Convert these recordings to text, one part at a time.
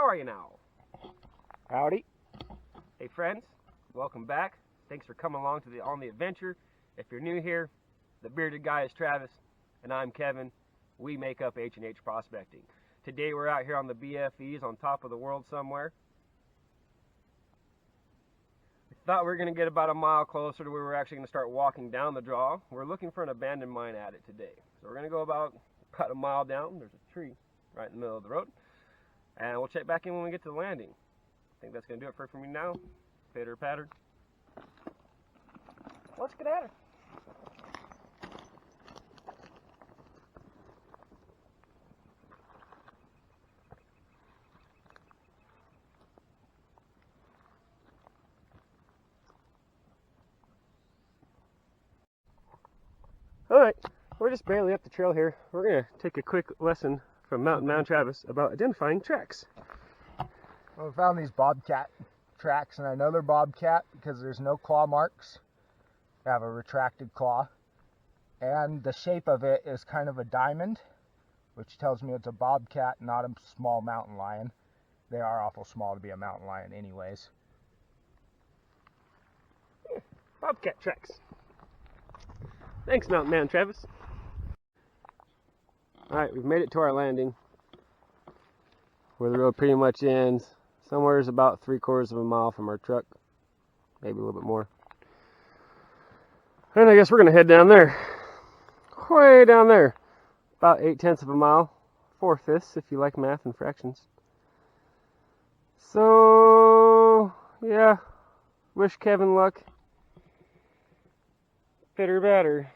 How are you now? Howdy. Hey friends, welcome back. Thanks for coming along to on the adventure. If you're new here, the bearded guy is Travis, and I'm Kevin. We make up H&H Prospecting. Today we're out here on the BFEs on top of the world somewhere. We thought we were going to get about a mile closer to where we're actually going to start walking down the draw. We're looking for an abandoned mine at it today. So we're going to go about a mile down. There's a tree right in the middle of the road. And we'll check back in when we get to the landing. I think that's going to do it for me now. Pitter patter. Let's get at it. Alright, we're just barely up the trail here. We're going to take a quick lesson from Mountain Man Travis about identifying tracks. Well, we found these bobcat tracks, and I know they're bobcat because there's no claw marks. They have a retracted claw. And the shape of it is kind of a diamond, which tells me it's a bobcat, not a small mountain lion. They are awful small to be a mountain lion anyways. Bobcat tracks. Thanks, Mountain Man Travis. Alright, we've made it to our landing, where the road pretty much ends. Somewhere is about 3/4 of a mile from our truck, maybe a little bit more. And I guess we're going to head down there, way down there, about 8/10 of a mile, 4/5 if you like math and fractions. So, yeah, wish Kevin luck. Pitter batter.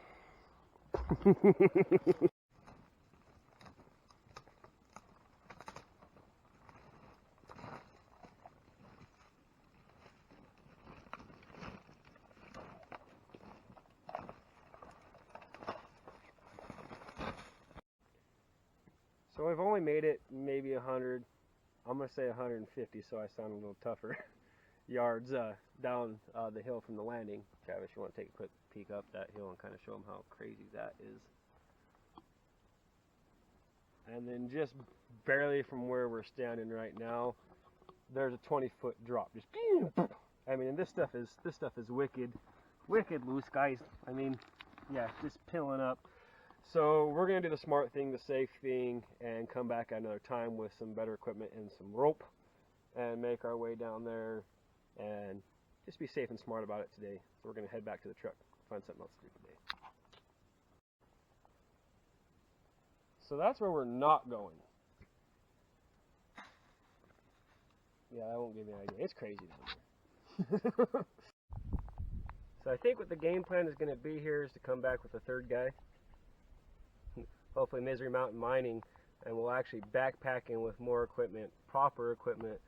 So I've only made it maybe 100, I'm going to say 150 so I sound a little tougher, yards down the hill from the landing. Travis, you want to take a quick peek up that hill and kind of show them how crazy that is. And then just barely from where we're standing right now, there's a 20-foot drop. Just, I mean, this stuff is wicked loose, guys. I mean, yeah, just pilling up. So we're going to do the smart thing, the safe thing, and come back at another time with some better equipment and some rope and make our way down there and just be safe and smart about it today. So we're going to head back to the truck, find something else to do today. So that's where we're not going. Yeah, that won't give you an idea. It's crazy down there. So I think what the game plan is going to be here is to come back with a third guy. Hopefully Misery Mountain Mining, and we'll actually backpack in with more equipment, proper equipment,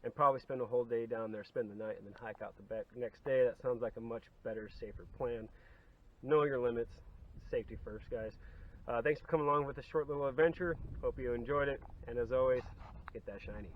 and probably spend a whole day down there, spend the night, and then hike out the next day. That sounds like a much better, safer plan. Know your limits. Safety first, guys. Thanks for coming along with this short little adventure. Hope you enjoyed it, and as always, get that shiny.